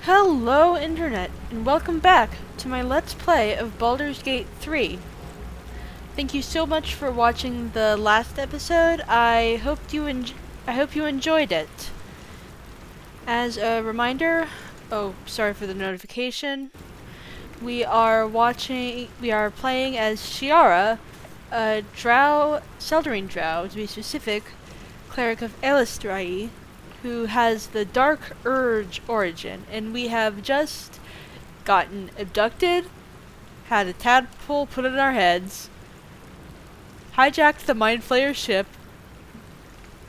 Hello Internet, and welcome back to my Let's Play of Baldur's Gate 3. Thank you so much for watching the last episode. I hope you enjoyed it. As a reminder, sorry for the notification. We are playing as Shiara, a drow, Seldarine drow, to be specific, cleric of Elistrai, who has the Dark Urge origin, and we have just gotten abducted, had a tadpole put in our heads, hijacked the Mind Flayer ship,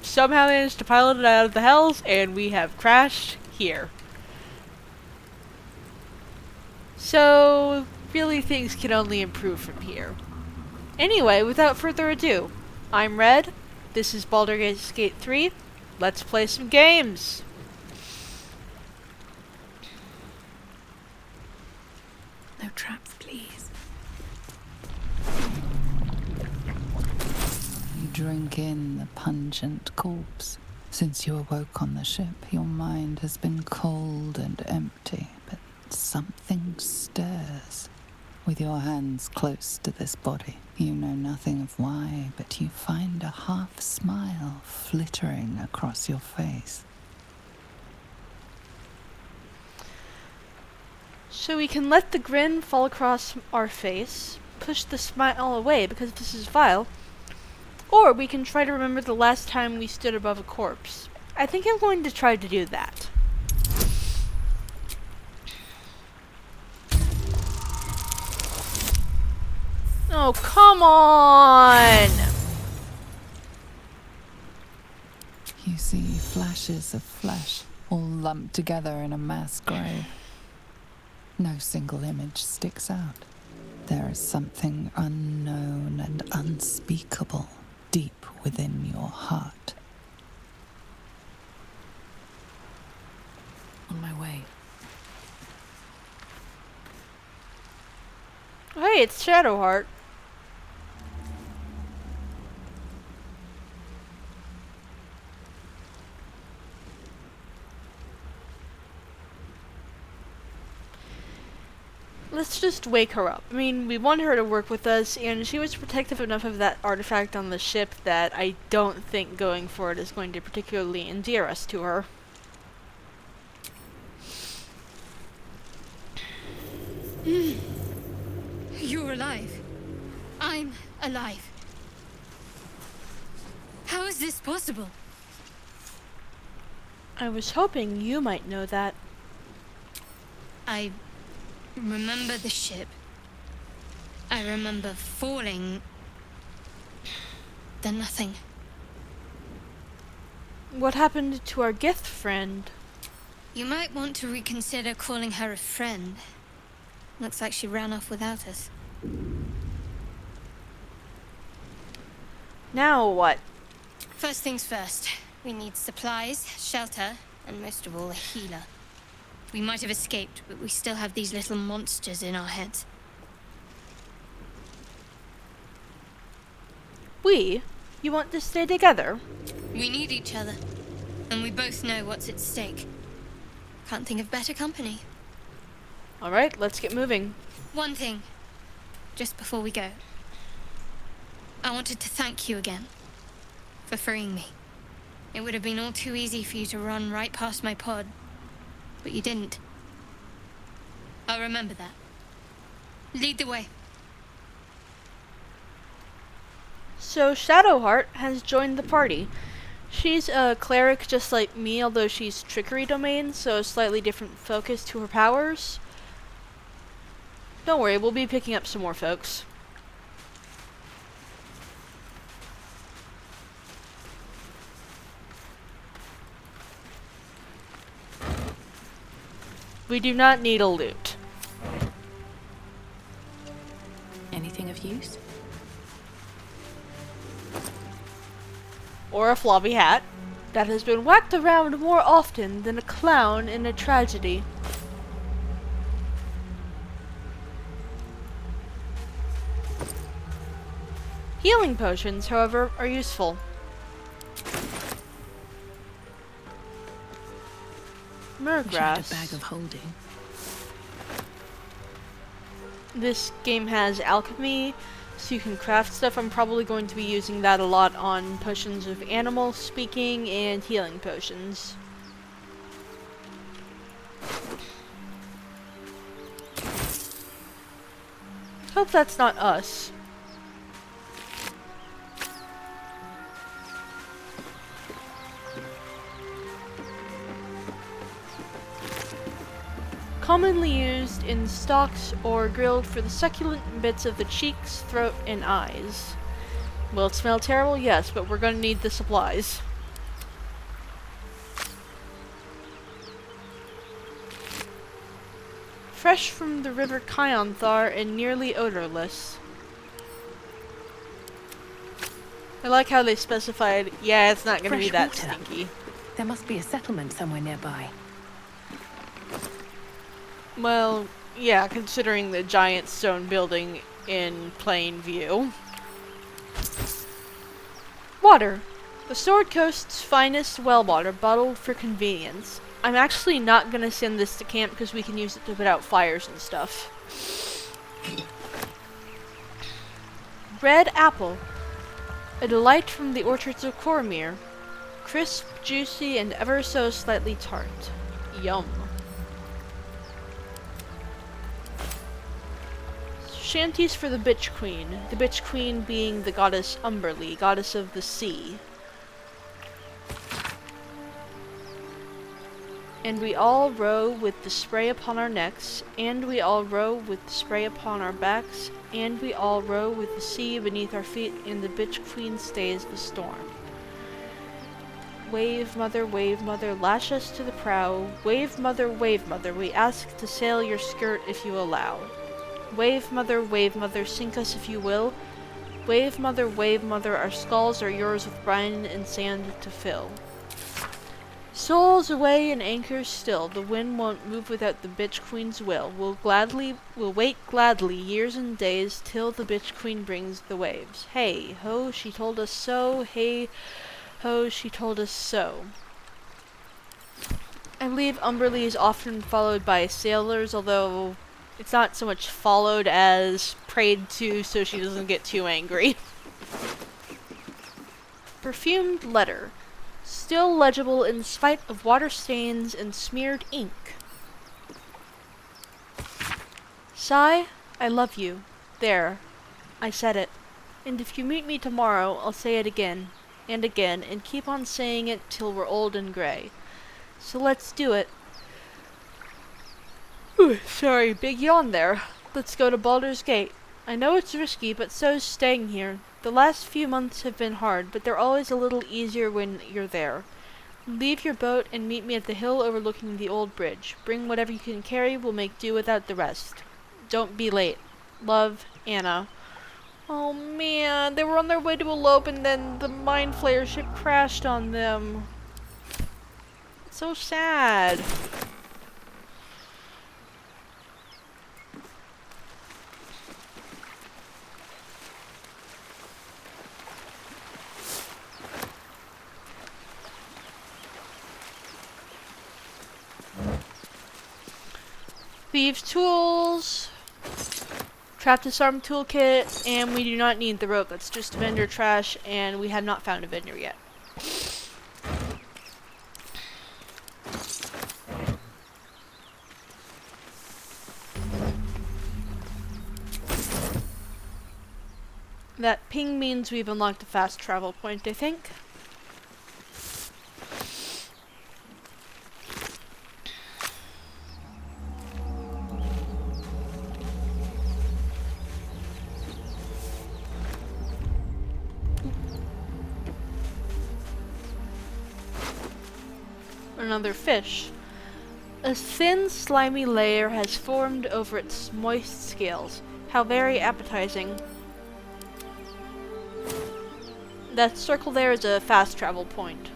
somehow managed to pilot it out of the hells, and we have crashed here. So, really things can only improve from here. Anyway, without further ado, I'm Red, this is Baldur's Gate 3, let's play some games! No traps, please. You drink in the pungent corpse. Since you awoke on the ship, your mind has been cold and empty, but something stirs. With your hands close to this body, you know nothing of why, but you find a half smile flittering across your face. So we can let the grin fall across our face, push the smile away because this is vile, or we can try to remember the last time we stood above a corpse. I think I'm going to try to do that. Oh, come on! You see flashes of flesh, all lumped together in a mass grave. No single image sticks out. There is something unknown and unspeakable deep within your heart. On my way. Hey, it's Shadowheart. Let's just wake her up. I mean, we want her to work with us, and she was protective enough of that artifact on the ship that I don't think going for it is going to particularly endear us to her. You're alive. I'm alive. How is this possible? I was hoping you might know that. I remember the ship. I remember falling. Then nothing. What happened to our Gith friend? You might want to reconsider calling her a friend. Looks like she ran off without us. Now what? First things first. We need supplies, shelter, and most of all, a healer. We might have escaped, but we still have these little monsters in our heads. We? You want to stay together? We need each other, and we both know what's at stake. Can't think of better company. Alright, let's get moving. One thing, just before we go. I wanted to thank you again for freeing me. It would have been all too easy for you to run right past my pod, but you didn't. I'll remember that. Lead the way. So Shadowheart has joined the party. She's a cleric just like me, although she's trickery domain, so a slightly different focus to her powers. Don't worry, we'll be picking up some more folks. We do not need a loot. Anything of use? Or a floppy hat that has been whacked around more often than a clown in a tragedy. Healing potions, however, are useful. Wish I had a Murgrass. bag of holding. This game has alchemy, so you can craft stuff. I'm probably going to be using that a lot on potions of animal speaking and healing potions. Hope that's not us. Commonly used in stocks or grilled for the succulent bits of the cheeks, throat, and eyes. Will it smell terrible? Yes, but we're gonna need the supplies. Fresh from the river Kionthar and nearly odorless. I like how they specified, yeah, it's not gonna be that Fresh water. stinky. There must be a settlement somewhere nearby. Well, yeah, considering the giant stone building in plain view. Water. The Sword Coast's finest well water, bottled for convenience. I'm actually not gonna send this to camp because we can use it to put out fires and stuff. Red apple. A delight from the orchards of Cormyr. Crisp, juicy, and ever so slightly tart. Yum. Shanties for the Bitch Queen. The Bitch Queen being the goddess Umberlee, goddess of the sea. And we all row with the spray upon our necks, and we all row with the spray upon our backs, and we all row with the sea beneath our feet, and the Bitch Queen stays the storm. Wave mother, lash us to the prow. Wave mother, we ask to sail your skirt if you allow. Wave mother, sink us if you will. Wave mother, our skulls are yours with brine and sand to fill. Souls away and anchors still, the wind won't move without the Bitch Queen's will. We'll wait gladly years and days till the Bitch Queen brings the waves. Hey ho, she told us so. Hey ho, she told us so. I believe Umberlee is often followed by sailors, although it's not so much followed as prayed to so she doesn't get too angry. Perfumed letter. Still legible in spite of water stains and smeared ink. Sigh, I love you. There. I said it. And if you meet me tomorrow, I'll say it again, and keep on saying it till we're old and gray. So let's do it. Ooh, sorry, big yawn there. Let's go to Baldur's Gate. I know it's risky, but so's staying here. The last few months have been hard, but they're always a little easier when you're there. Leave your boat and meet me at the hill overlooking the old bridge. Bring whatever you can carry, we'll make do without the rest. Don't be late. Love, Anna. Oh man, they were on their way to elope and then the Mind Flayer ship crashed on them. So sad. Thieves' tools, trap disarm toolkit, and we do not need the rope. That's just vendor trash, and we have not found a vendor yet. That ping means we've unlocked a fast travel point, I think. Another fish. A thin, slimy layer has formed over its moist scales. How very appetizing. That circle there is a fast travel point.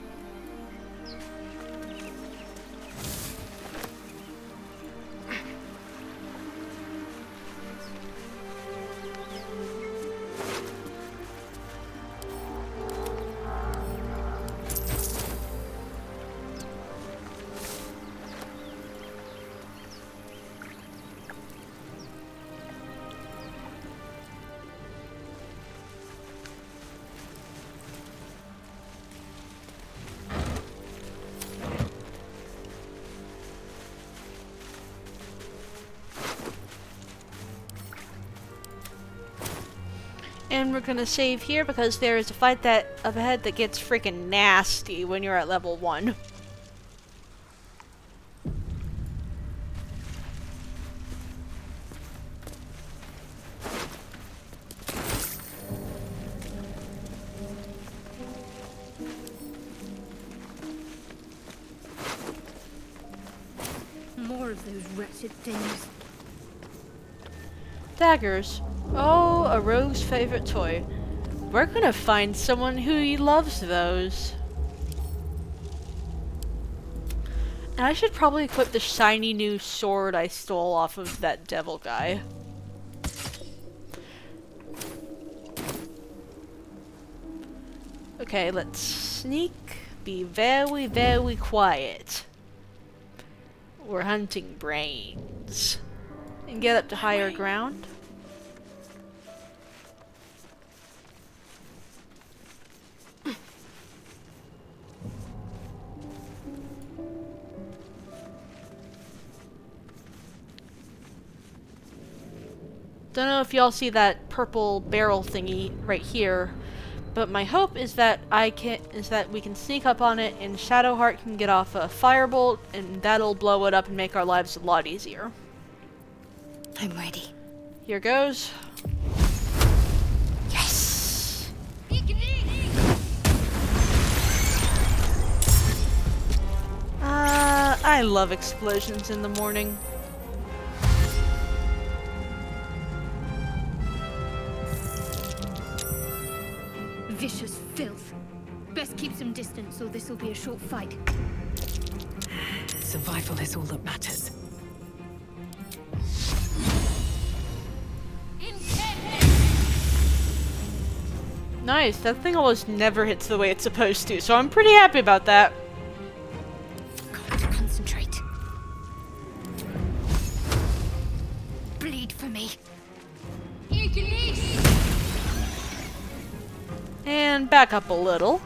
And we're gonna save here because there is a fight that up ahead that gets freaking nasty when you're at level 1. More of those wretched things. Daggers. Oh, a rogue's favorite toy. We're gonna find someone who loves those. And I should probably equip the shiny new sword I stole off of that devil guy. Okay, let's sneak. Be very, very quiet. We're hunting brains. And get up to higher ground. Don't know if y'all see that purple barrel thingy right here, but my hope is that we can sneak up on it and Shadowheart can get off a firebolt and that'll blow it up and make our lives a lot easier. I'm ready. Here goes. Yes! I love explosions in the morning. Vicious filth. Best keep some distance or this'll be a short fight. Survival is all that matters. Nice, that thing almost never hits the way it's supposed to, so I'm pretty happy about that. Got to concentrate. Bleed for me. And back up a little.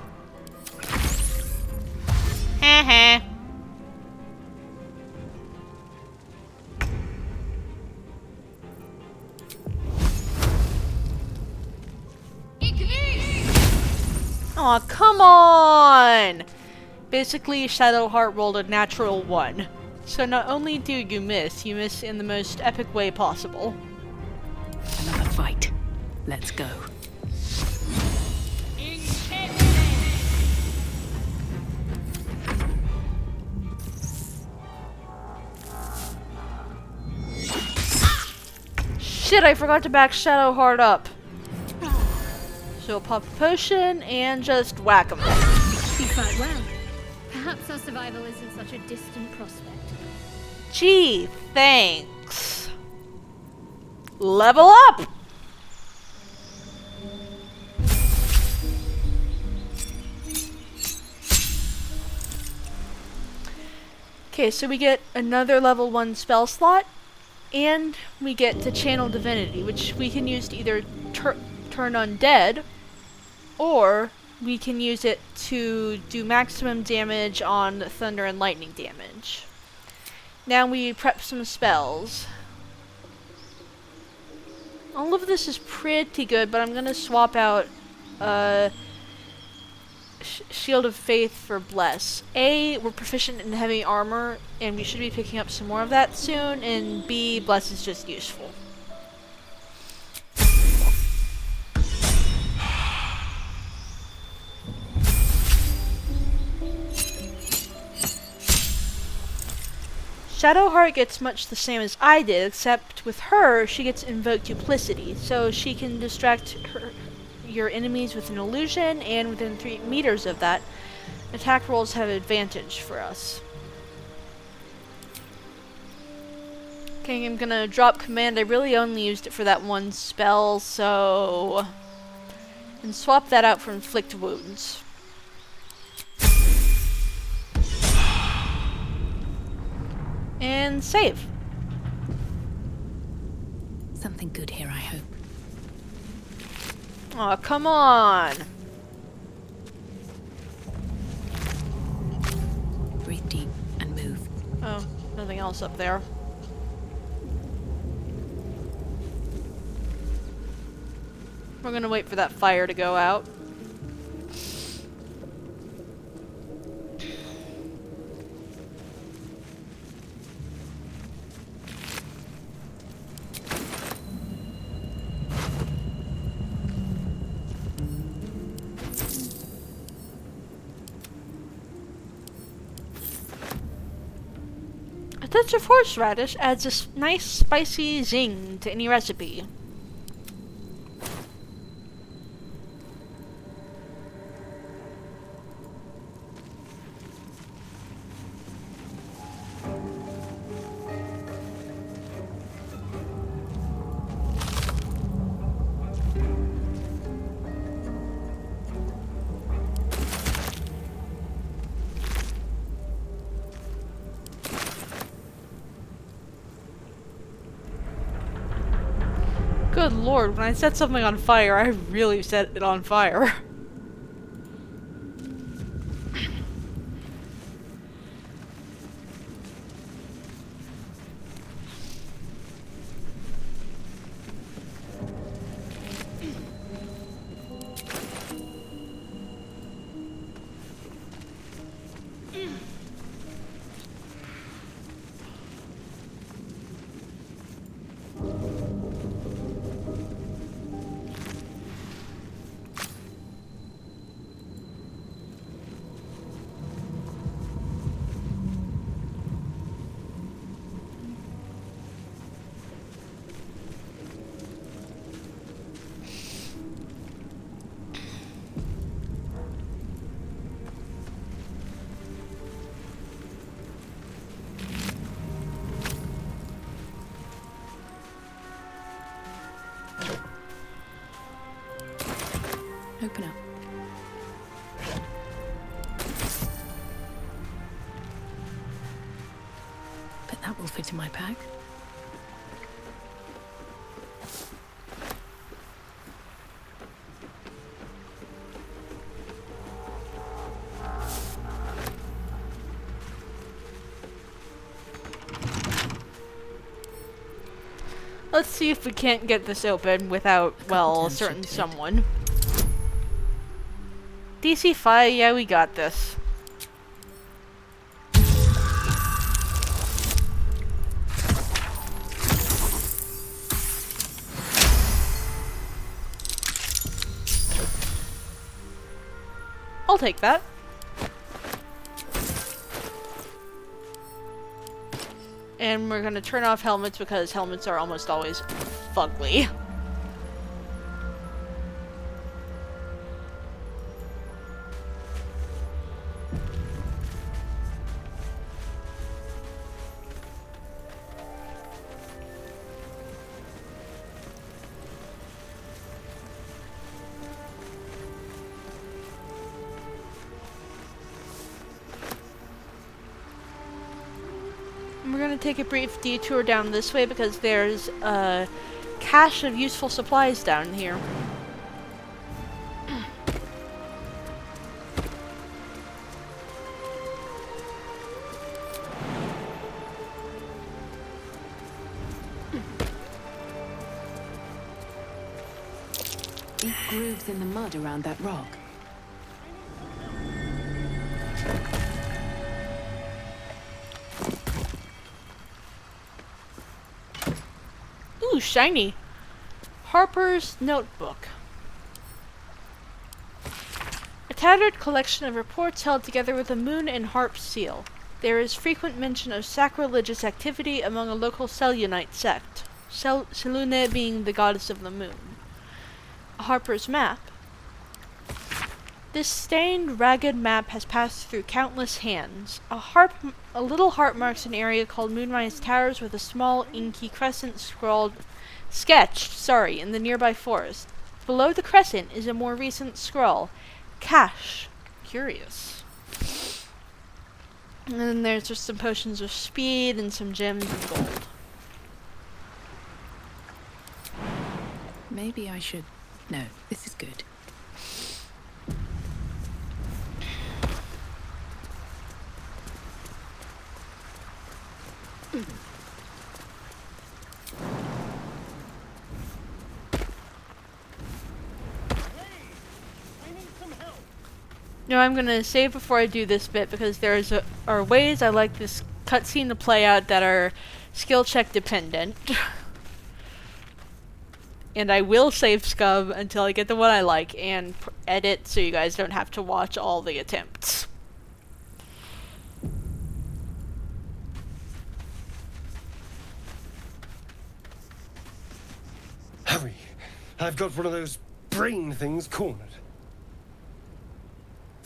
Heh. Aw, come on! Basically, Shadowheart rolled a natural 1. So not only do you miss in the most epic way possible. Another fight. Let's go. Shit, I forgot to back Shadowheart up. So pop a potion and just whack him. You fight well. Perhaps our survival isn't such a distant prospect. Gee, thanks. Level up! Okay, so we get another level 1 spell slot, and we get to channel divinity, which we can use to either turn undead, or we can use it to do maximum damage on thunder and lightning damage. Now we prep some spells. All of this is pretty good, but I'm gonna swap out Shield of Faith for Bless. A, we're proficient in heavy armor, and we should be picking up some more of that soon, and B, Bless is just useful. Shadowheart gets much the same as I did, except with her, she gets Invoke Duplicity, so she can distract your enemies with an illusion, and within 3 meters of that, attack rolls have advantage for us. Okay, I'm gonna drop command. I really only used it for that one spell, so... and swap that out for Inflict Wounds. And save. Something good here, I hope. Aw, come on! Breathe deep and move. Oh, nothing else up there. We're gonna wait for that fire to go out. A touch of horseradish adds a nice spicy zing to any recipe. Good lord, when I set something on fire, I really set it on fire. Open up. Bet that will fit in my bag. Let's see if we can't get this open without, well, a certain someone. DC 5, yeah, we got this. I'll take that. And we're gonna turn off helmets because helmets are almost always fugly. We're gonna take a brief detour down this way because there's a cache of useful supplies down here. Deep grooves in the mud around that rock. Ooh, shiny. Harper's Notebook. A tattered collection of reports held together with a moon and harp seal. There is frequent mention of sacrilegious activity among a local Selunite sect, Selune being the goddess of the moon. A Harper's Map. This stained, ragged map has passed through countless hands. A little heart marks an area called Moonrise Towers with a small, inky crescent sketched in the nearby forest. Below the crescent is a more recent scroll. Cache. Curious. And then there's just some potions of speed and some gems and gold. Maybe I should... No, this is good. No, I'm gonna save before I do this bit because are ways I like this cutscene to play out that are skill check dependent. And I will save scum until I get the one I like and edit so you guys don't have to watch all the attempts. Hurry! I've got one of those brain things cornered.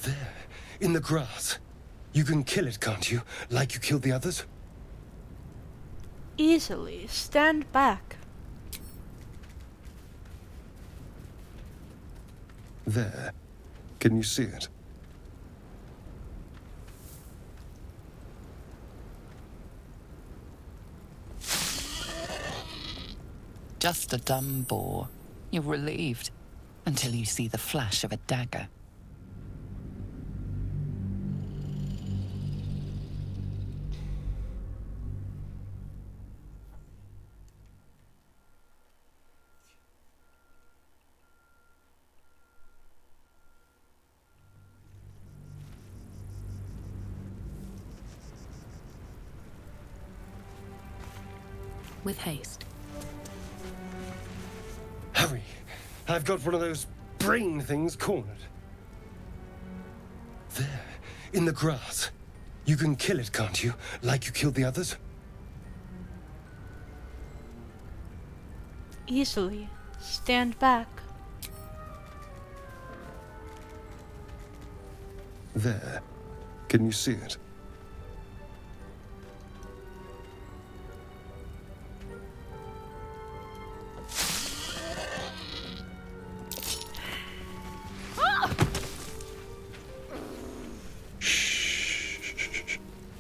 There, in the grass. You can kill it, can't you? Like you killed the others? Easily. Stand back. There. Can you see it? Just a dumb bore. You're relieved until you see the flash of a dagger. With haste. Hurry! I've got one of those brain things cornered. There, in the grass. You can kill it, can't you? Like you killed the others? Easily. Stand back. There. Can you see it?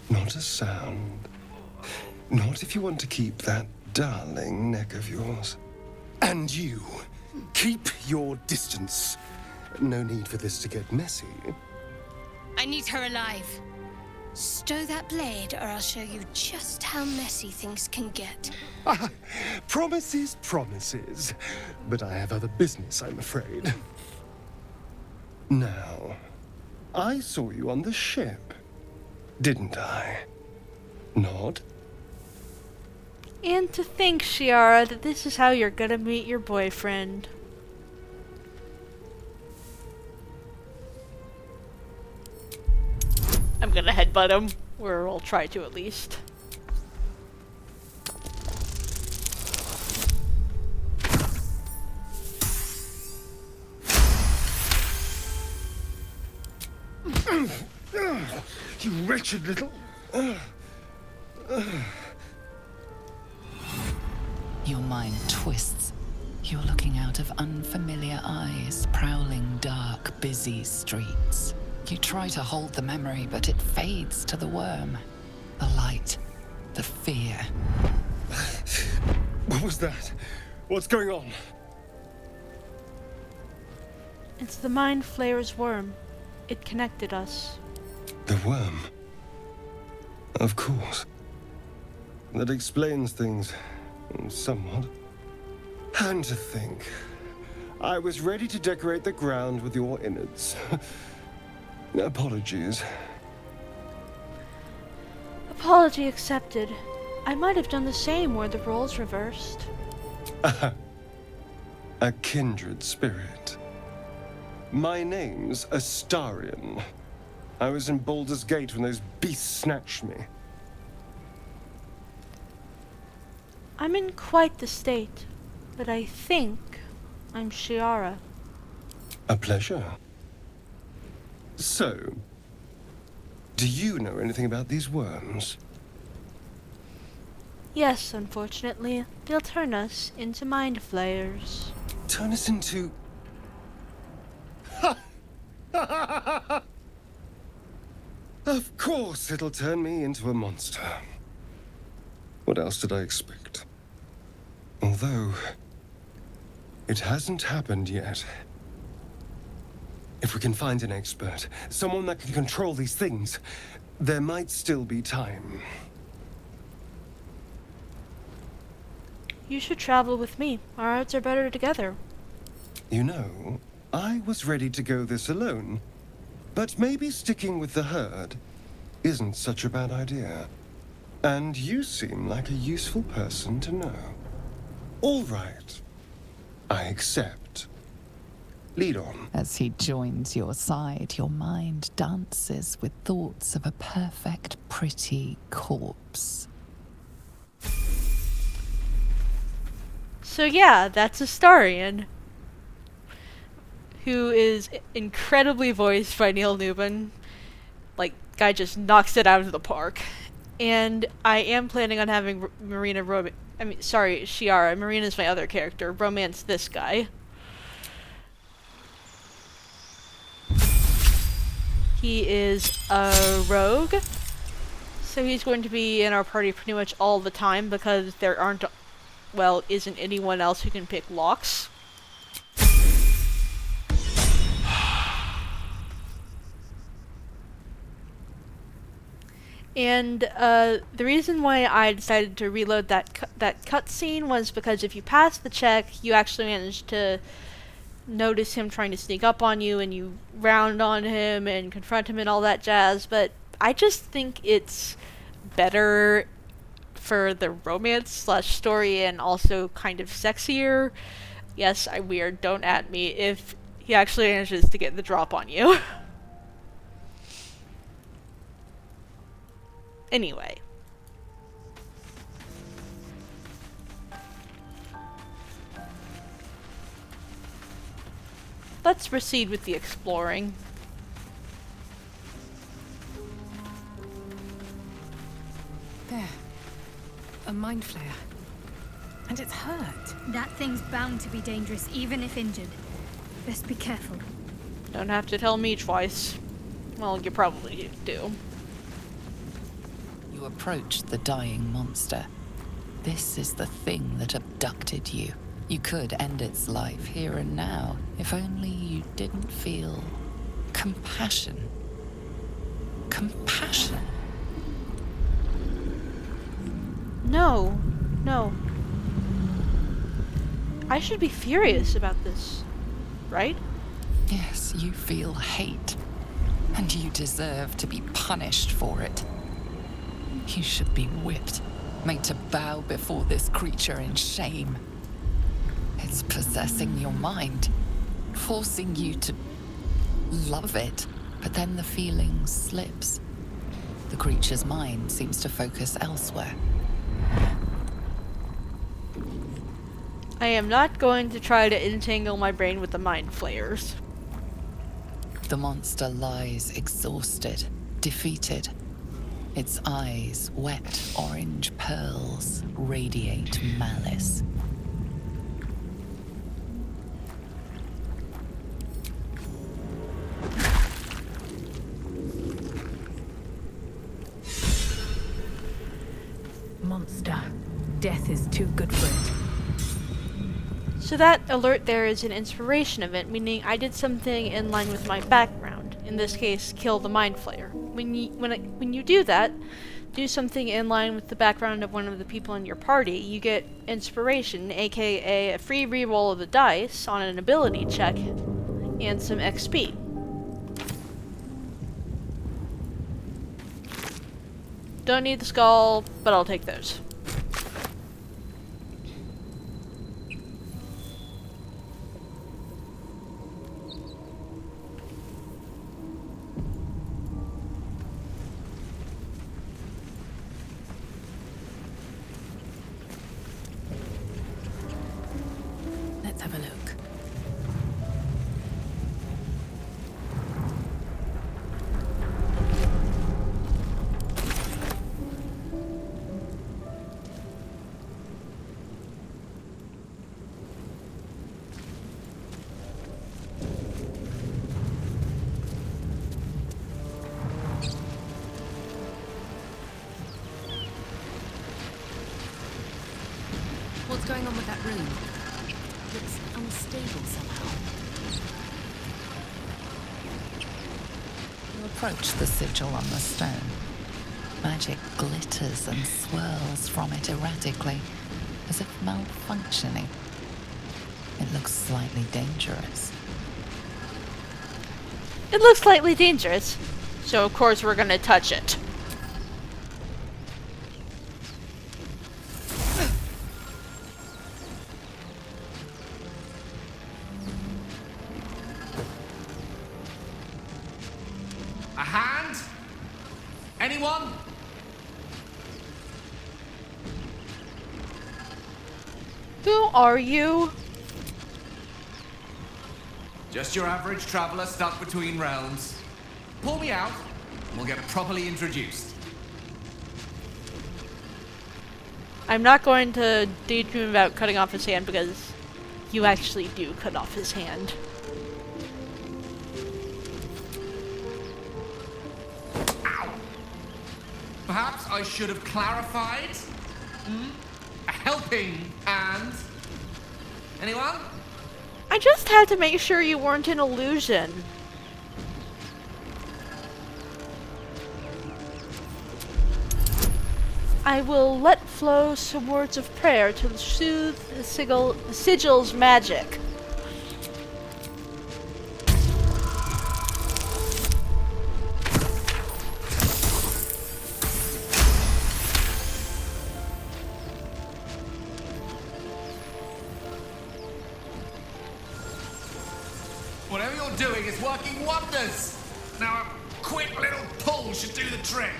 Not a sound. Not if you want to keep that darling neck of yours. And you, keep your distance. No need for this to get messy. I need her alive. Stow that blade, or I'll show you just how messy things can get. Promises, promises. But I have other business, I'm afraid. Now, I saw you on the ship, didn't I? Nod? And to think, Shiara, that this is how you're gonna meet your boyfriend. I'm gonna headbutt him, or I'll try to at least. You wretched little... Your mind twists. You're looking out of unfamiliar eyes, prowling dark, busy streets. You try to hold the memory, but it fades to the worm. The light, the fear. What was that? What's going on? It's the Mind Flayer's worm. It connected us. The worm. Of course. That explains things, somewhat. And to think, I was ready to decorate the ground with your innards. Apologies. Apology accepted. I might have done the same were the roles reversed. A kindred spirit. My name's Astarion. I was in Baldur's Gate when those beasts snatched me. I'm in quite the state, but I think I'm Shiara. A pleasure. So, do you know anything about these worms? Yes, unfortunately, they'll turn us into Mind Flayers. Turn us into... Of course it'll turn me into a monster. What else did I expect? Although, it hasn't happened yet. If we can find an expert, someone that can control these things, there might still be time. You should travel with me. Our odds are better together. You know, I was ready to go this alone. But maybe sticking with the herd isn't such a bad idea. And you seem like a useful person to know. All right. I accept. Lead on. As he joins your side, your mind dances with thoughts of a perfect, pretty corpse. So yeah, that's Astarion, who is incredibly voiced by Neil Newman. Like, guy just knocks it out of the park. And I am planning on having Shiara. Marina's my other character. Romance this guy. He is a rogue, so he's going to be in our party pretty much all the time because there isn't anyone else who can pick locks. And the reason why I decided to reload that cutscene was because if you pass the check, you actually manage to notice him trying to sneak up on you, and you round on him and confront him and all that jazz. But I just think it's better for the romance / story, and also kind of sexier. Yes, I'm weird, don't at me, if he actually manages to get the drop on you. Anyway. Let's proceed with the exploring. There. A mind flayer. And it's hurt. That thing's bound to be dangerous, even if injured. Best be careful. Don't have to tell me twice. Well, you probably do. You approach the dying monster. This is the thing that abducted you. You could end its life here and now, if only you didn't feel compassion. Compassion? No. I should be furious about this, right? Yes, you feel hate, and you deserve to be punished for it. You should be whipped, made to bow before this creature in shame. It's possessing your mind, forcing you to love it, but then the feeling slips. The creature's mind seems to focus elsewhere. I am not going to try to entangle my brain with the mind flayers. The monster lies exhausted, defeated. Its eyes, wet orange pearls, radiate malice. Monster. Death is too good for it. So that alert there is an inspiration event, meaning I did something in line with my background. In this case, kill the mind flayer. When you do that, do something in line with the background of one of the people in your party, you get inspiration, aka a free reroll of the dice on an ability check, and some XP. Don't need the skull, but I'll take those. Let's have a look. What's going on with that room? Looks unstable somehow. You approach the sigil on the stone. Magic glitters and swirls from it erratically, as if malfunctioning. It looks slightly dangerous. It looks slightly dangerous, so of course we're gonna touch it. A hand? Anyone? Who are you? Just your average traveler stuck between realms. Pull me out, and we'll get properly introduced. I'm not going to daydream about cutting off his hand because you actually do cut off his hand. Ow! Perhaps I should have clarified? A helping hand? Anyone? I just had to make sure you weren't an illusion. I will let flow some words of prayer to soothe the sigil's magic. Whatever you're doing is working wonders. Now a quick little pull should do the trick.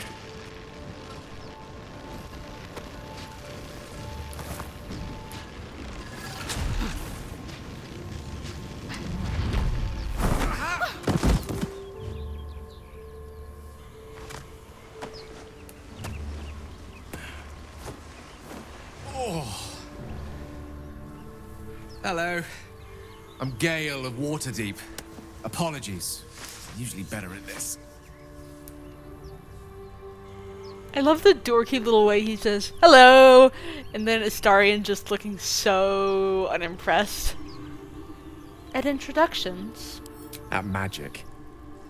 Hello. I'm Gale of Waterdeep. Apologies. I'm usually better at this. I love the dorky little way he says, hello! And then Astarion just looking so unimpressed. At introductions. At magic.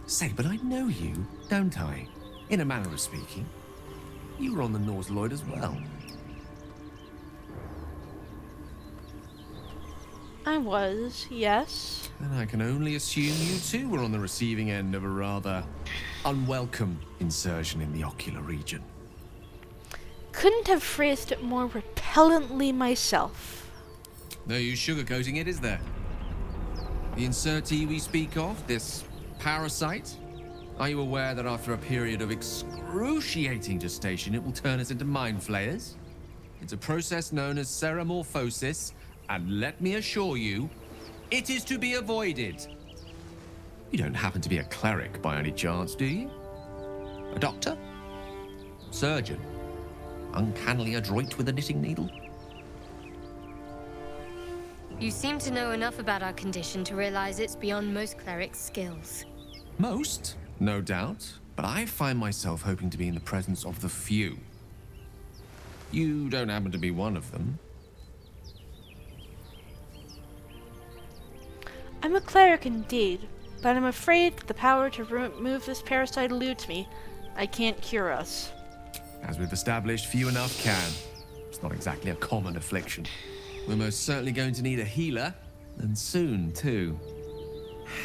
Say, but I know you, don't I? In a manner of speaking. You were on the Norse Lloyd as well. I was, yes. Then I can only assume you too were on the receiving end of a rather unwelcome insertion in the ocular region. Couldn't have phrased it more repellently myself. No use sugarcoating it, is there? The insertee we speak of, this parasite, are you aware that after a period of excruciating gestation, it will turn us into mind flayers? It's a process known as ceramorphosis, and let me assure you, it is to be avoided. You don't happen to be a cleric by any chance, do you? A doctor? Surgeon? Uncannily adroit with a knitting needle? You seem to know enough about our condition to realize it's beyond most clerics' skills. Most, no doubt, but I find myself hoping to be in the presence of the few. You don't happen to be one of them. I'm a cleric indeed, but I'm afraid that the power to remove this parasite eludes me. I can't cure us. As we've established, few enough can. It's not exactly a common affliction. We're most certainly going to need a healer, and soon, too.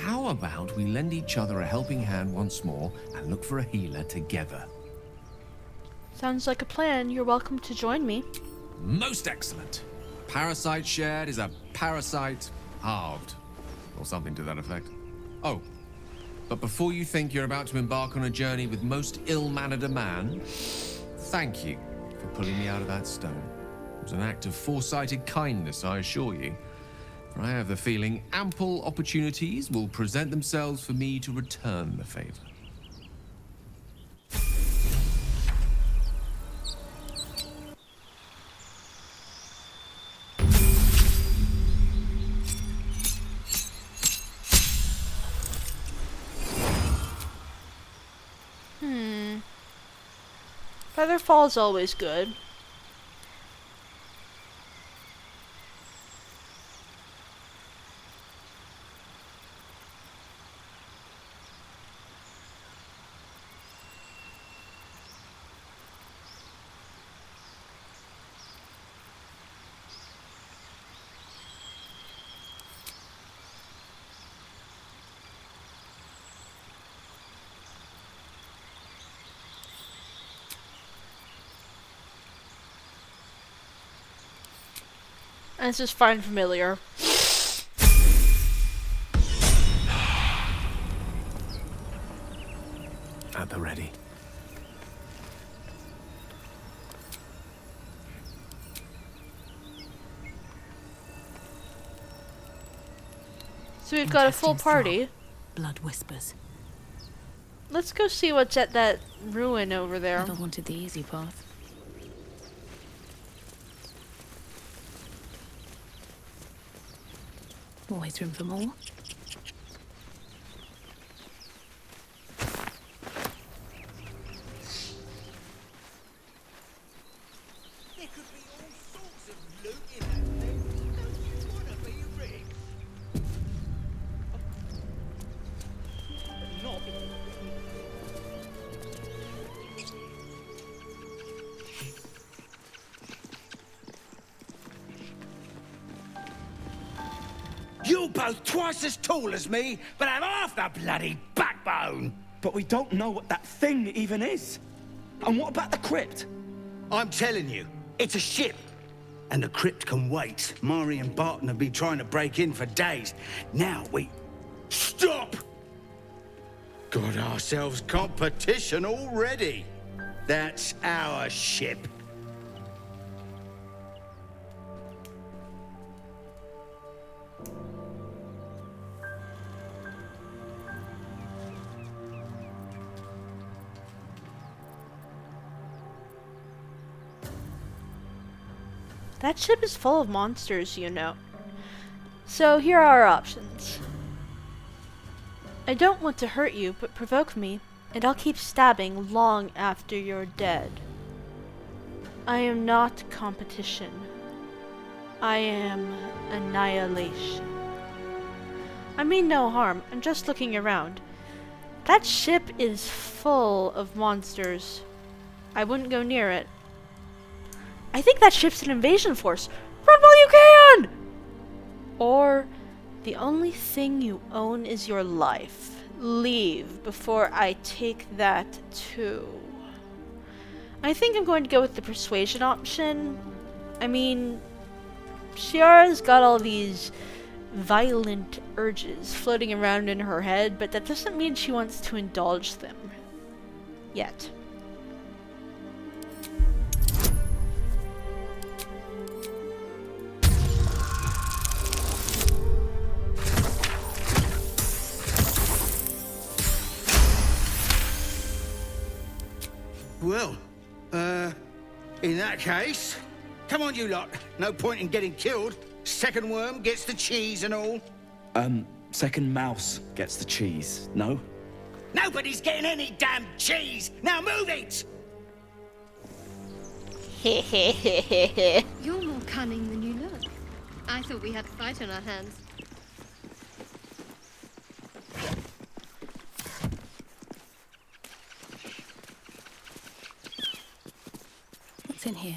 How about we lend each other a helping hand once more and look for a healer together? Sounds like a plan. You're welcome to join me. Most excellent. Parasite shared is a parasite halved. Or something to that effect. Oh, but before you think you're about to embark on a journey with most ill-mannered a man, thank you for pulling me out of that stone. It was an act of foresighted kindness, I assure you. For I have the feeling ample opportunities will present themselves for me to return the favor. Featherfall is always good. And it's just fine familiar. At the ready. So we've got a full Interesting party. song. Blood whispers. Let's go see what's at that ruin over there. Never wanted the easy path. Always room for more. There could be all sorts of loot in that thing. Don't you want to be rich? Not You're both twice as tall as me, but have half the bloody backbone. But we don't know what that thing even is. And what about the crypt? I'm telling you, it's a ship. And the crypt can wait. Mari and Barton have been trying to break in for days. Now we... Stop! Got ourselves competition already. That's our ship. That ship is full of monsters, you know. So here are our options. I don't want to hurt you, but provoke me, and I'll keep stabbing long after you're dead. I am not competition. I am annihilation. I mean no harm, I'm just looking around. That ship is full of monsters. I wouldn't go near it. I think that ship's an invasion force. Run while you can! Or, the only thing you own is your life. Leave before I take that too. I think I'm going to go with the persuasion option. I mean, Shiara's got all these violent urges floating around in her head, but that doesn't mean she wants to indulge them. Yet. Well, in that case, come on you lot. No point in getting killed. Second worm gets the cheese and all. Second mouse gets the cheese, no? Nobody's getting any damn cheese! Now move it! You're more cunning than you look. I thought we had a fight on our hands. What's in here?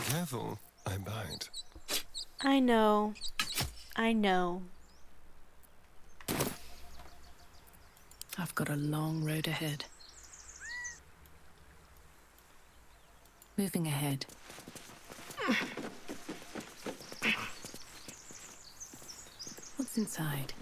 Careful, I bite. I know. I know. I've got a long road ahead. Moving ahead. What's inside?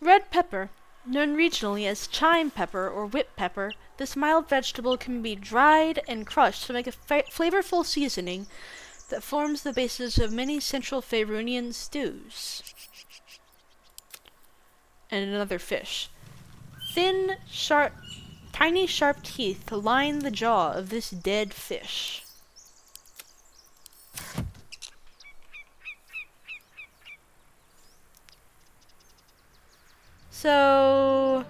Red pepper, known regionally as chime pepper or whip pepper, this mild vegetable can be dried and crushed to make a flavorful seasoning that forms the basis of many Central Faerunian stews. And another fish. Thin, tiny sharp teeth line the jaw of this dead fish. So,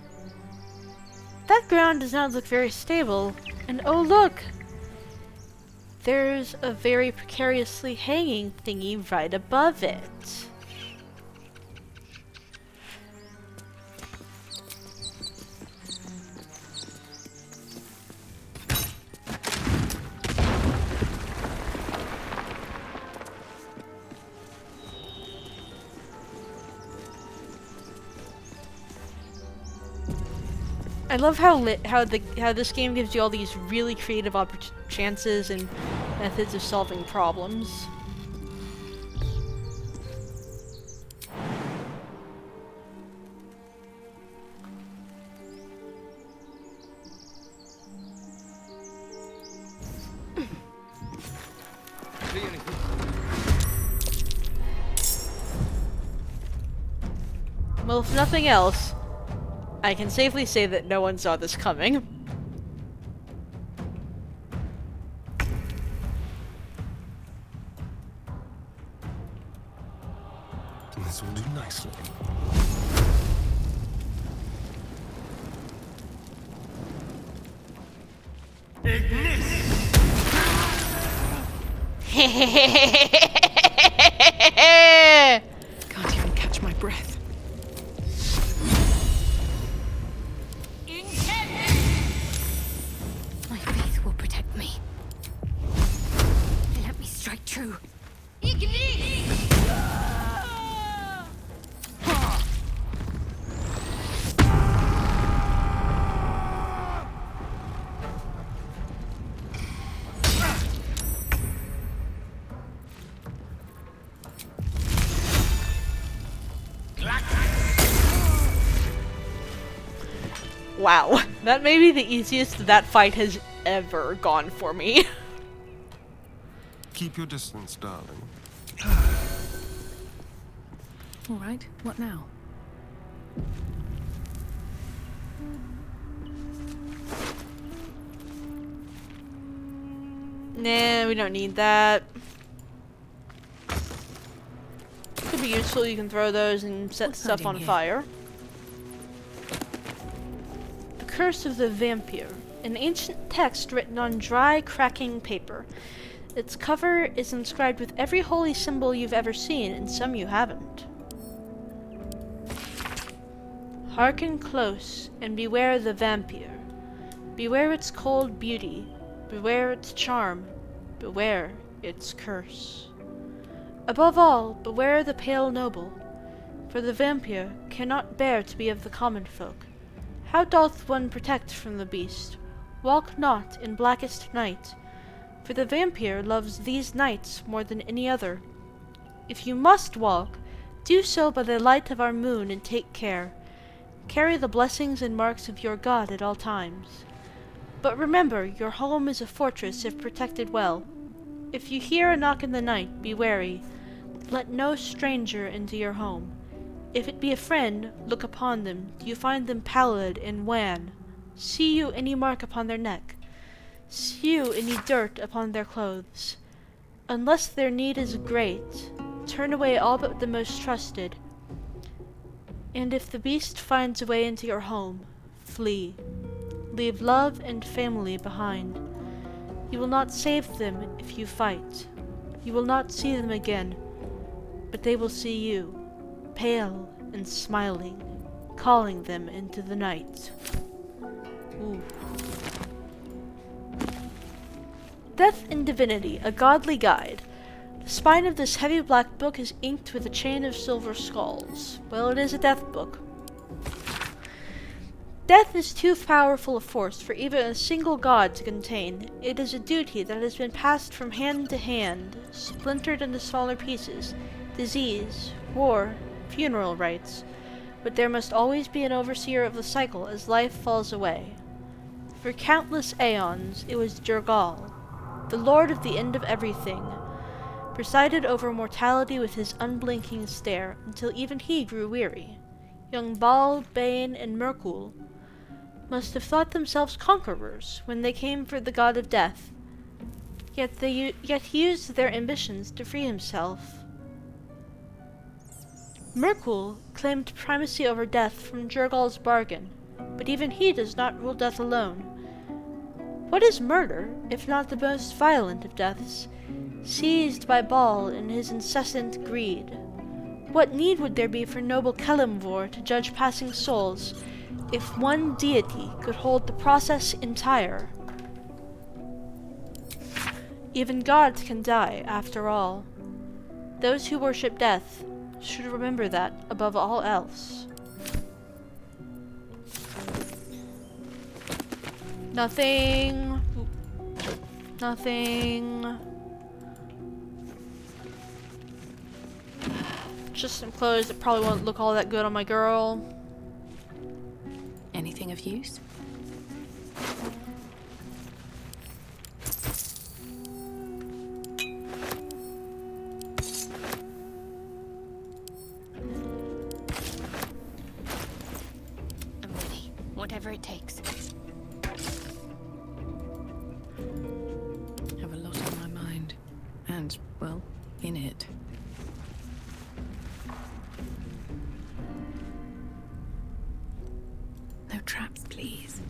that ground does not look very stable. And oh look, There's a very precariously hanging thingy right above it. I love how this game gives you all these really creative chances and methods of solving problems. Well, if nothing else, I can safely say that no one saw this coming. This will do nicely. Can't even catch my breath. My faith will protect me. Let me strike true. Wow, that may be the easiest that fight has ever gone for me. Keep your distance, darling. All right, what now? Nah, we don't need that. Could be useful, you can throw those and set What's stuff that in on here? fire. The Curse of the Vampire, an ancient text written on dry, cracking paper. Its cover is inscribed with every holy symbol you've ever seen, and some you haven't. Hearken close, and beware the vampire. Beware its cold beauty. Beware its charm. Beware its curse. Above all, beware the pale noble, for the vampire cannot bear to be of the common folk. How doth one protect from the beast? Walk not in blackest night, for the vampire loves these nights more than any other. If you must walk, do so by the light of our moon, and take care. Carry the blessings and marks of your God at all times. But remember, your home is a fortress if protected well. If you hear a knock in the night, be wary. Let no stranger into your home. If it be a friend, look upon them. Do you find them pallid and wan? See you any mark upon their neck? See you any dirt upon their clothes? Unless their need is great, turn away all but the most trusted. And if the beast finds a way into your home, flee. Leave love and family behind. You will not save them if you fight. You will not see them again, but they will see you, pale and smiling, calling them into the night. Ooh. Death and Divinity, a Godly Guide. The spine of this heavy black book is inked with a chain of silver skulls. Well, it is a death book. Death is too powerful a force for even a single god to contain. It is a duty that has been passed from hand to hand, splintered into smaller pieces, disease, war, funeral rites. But there must always be an overseer of the cycle as life falls away. For countless aeons, it was Jergal, the lord of the end of everything, presided over mortality with his unblinking stare, until even he grew weary. Young Bal, Bane, and Merkul must have thought themselves conquerors when they came for the god of death. Yet he used their ambitions to free himself. Merkul claimed primacy over death from Jergal's bargain, but even he does not rule death alone. What is murder, if not the most violent of deaths, seized by Baal in his incessant greed? What need would there be for noble Kelemvor to judge passing souls, if one deity could hold the process entire? Even gods can die, after all. Those who worship death should remember that above all else. Nothing. Nothing. Just some clothes that probably won't look all that good on my girl. Anything of use? I'm ready. Whatever it takes. Have a lot on my mind. And, well, in it. No traps, please.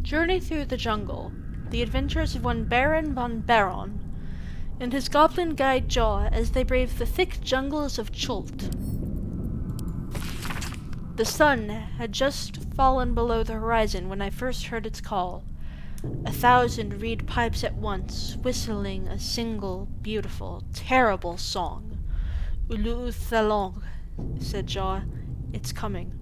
Journey through the jungle. The adventures of one Baron von Baron and his goblin guide Jaw as they brave the thick jungles of Chult. The sun had just fallen below the horizon when I first heard its call. 1,000 reed pipes at once, whistling a single, beautiful, terrible song. Ulu Thalong, said Jaw. It's coming.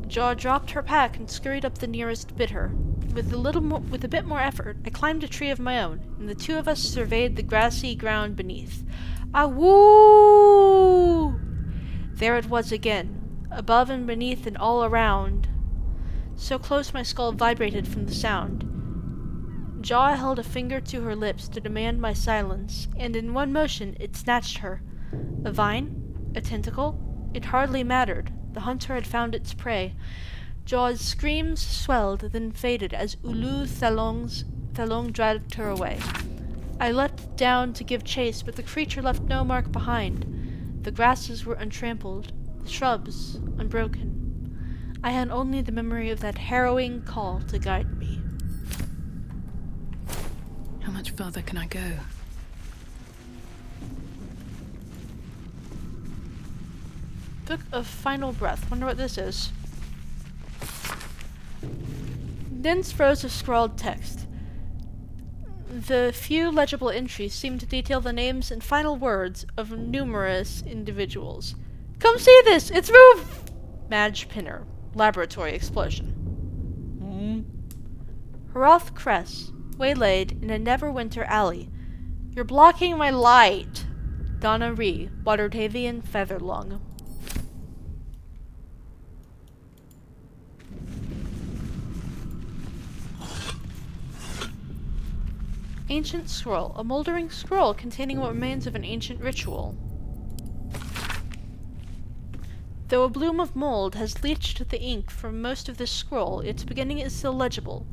Jaw dropped her pack and scurried up the nearest bitter. With a bit more effort, I climbed a tree of my own, and the two of us surveyed the grassy ground beneath. Ah-woo! There it was again, above and beneath and all around. So close my skull vibrated from the sound. Jaw held a finger to her lips to demand my silence, and in one motion it snatched her. A vine? A tentacle? It hardly mattered. The hunter had found its prey. Jaw's screams swelled, then faded as Ulu Thalong dragged her away. I leapt down to give chase, but the creature left no mark behind. The grasses were untrampled, the shrubs unbroken. I had only the memory of that harrowing call to guide me. How much further can I go? Book of Final Breath. Wonder what this is. Dense rows of scrawled text. The few legible entries seem to detail the names and final words of numerous individuals. Come see this! It's Roof! Madge Pinner. Laboratory explosion. Hroth Cress. Waylaid in a Neverwinter alley. You're blocking my light. Donna Ree. Watertavian Featherlung. Ancient scroll. A moldering scroll containing what remains of an ancient ritual. Though a bloom of mold has leached the ink from most of this scroll, its beginning is still legible.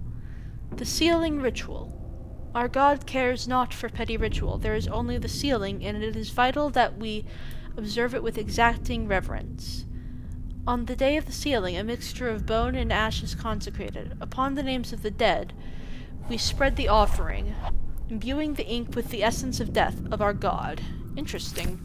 The sealing ritual. Our god cares not for petty ritual. There is only the sealing, and it is vital that we observe it with exacting reverence. On the day of the sealing, a mixture of bone and ash is consecrated. Upon the names of the dead, we spread the offering, imbuing the ink with the essence of death of our god. Interesting.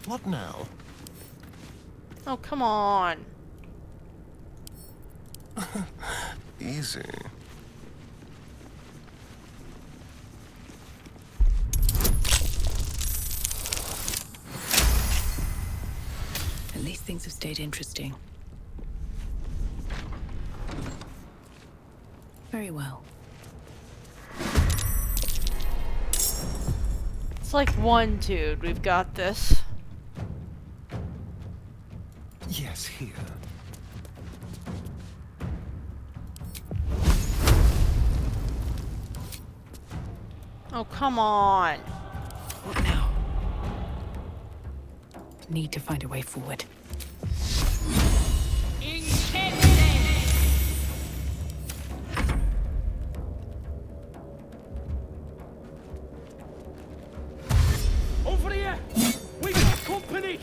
What now? Oh, come on. Easy. At least things have stayed interesting. Very well. It's like one dude. We've got this. Yes, here. Oh, come on. What now? Need to find a way forward. Over here! We got company!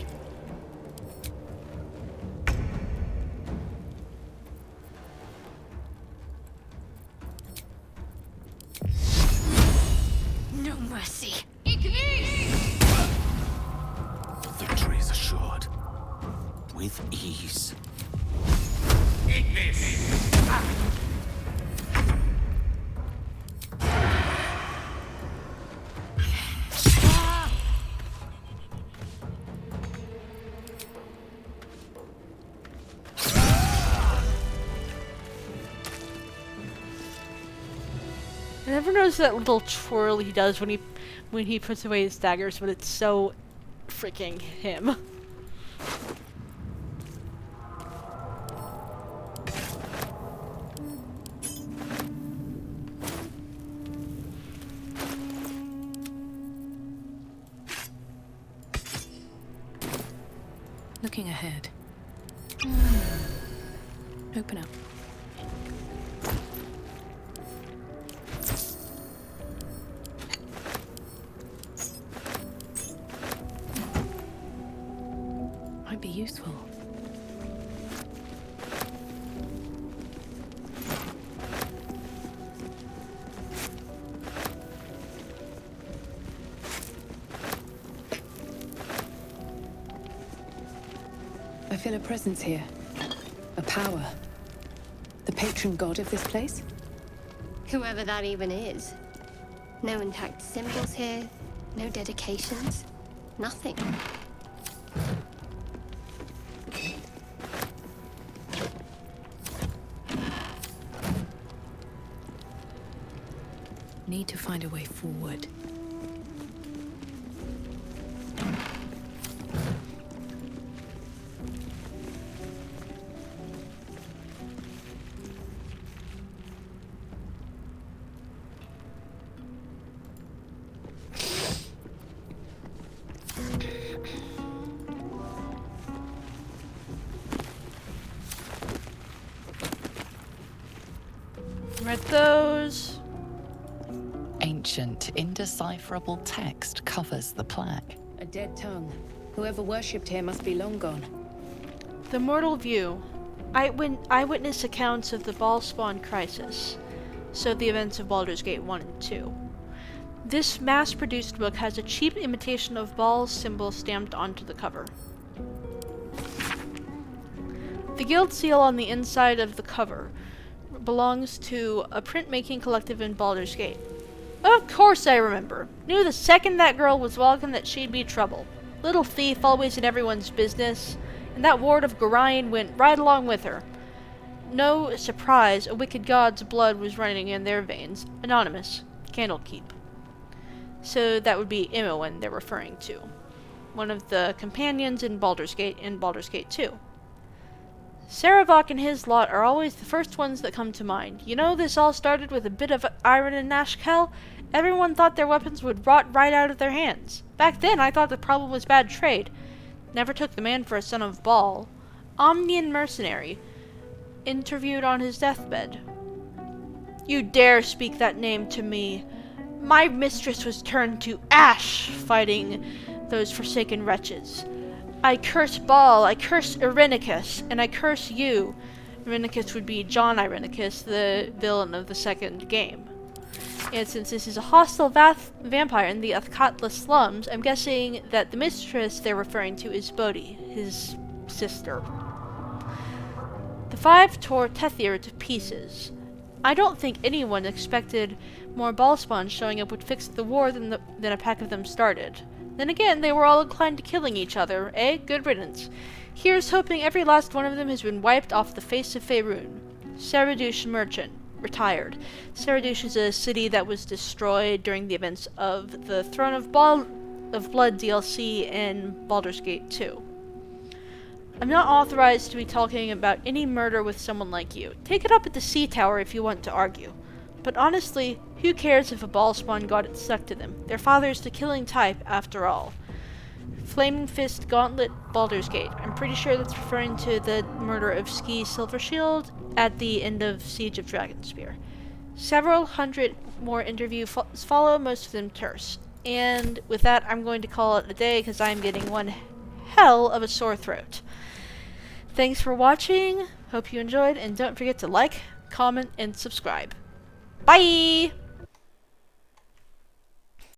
No mercy. Victory is assured. With ease. I never noticed that little twirl he does when he puts away his daggers, but it's so freaking him. Looking ahead. Open up. Might be useful. I feel a presence here. A power. The patron god of this place? Whoever that even is. No intact symbols here, no dedications, nothing. Need to find a way forward. Read those. Ancient, indecipherable text covers the plaque. A dead tongue. Whoever worshipped here must be long gone. The Mortal View. Eyewitness accounts of the Ball Spawn crisis. So the events of Baldur's Gate 1 and 2. This mass-produced book has a cheap imitation of Ball's symbol stamped onto the cover. The guild seal on the inside of the cover belongs to a printmaking collective in Baldur's Gate. Of course I remember. Knew the second that girl was welcome that she'd be trouble. Little thief, always in everyone's business, and that ward of Gorion went right along with her. No surprise, a wicked god's blood was running in their veins. Anonymous. Candlekeep. So that would be Imoen they're referring to. One of the companions in Baldur's Gate 2. Saravok and his lot are always the first ones that come to mind. You know, this all started with a bit of iron and Nashkel. Everyone thought their weapons would rot right out of their hands. Back then, I thought the problem was bad trade. Never took the man for a son of Baal. Omnian mercenary. Interviewed on his deathbed. You dare speak that name to me. My mistress was turned to ash fighting those forsaken wretches. I curse Baal, I curse Irenicus, and I curse you. Irenicus would be John Irenicus, the villain of the second game. And since this is a hostile vampire in the Athkatla slums, I'm guessing that the mistress they're referring to is Bodhi, his sister. The five tore Tethir to pieces. I don't think anyone expected more Ballspawn showing up would fix the war than a pack of them started. Then again, they were all inclined to killing each other, eh? Good riddance. Here's hoping every last one of them has been wiped off the face of Faerun. Saradush Merchant. Retired. Saradush is a city that was destroyed during the events of the Throne of of Blood DLC in Baldur's Gate 2. I'm not authorized to be talking about any murder with someone like you. Take it up at the Sea Tower if you want to argue. But honestly, who cares if a ball spawn got it stuck to them? Their father's the killing type, after all. Flaming Fist Gauntlet Baldur's Gate. I'm pretty sure that's referring to the murder of Ski Silvershield at the end of Siege of Dragonspear. Several hundred more interviews follow, most of them terse. And with that, I'm going to call it a day because I'm getting one hell of a sore throat. Thanks for watching. Hope you enjoyed, and don't forget to like, comment, and subscribe. Bye!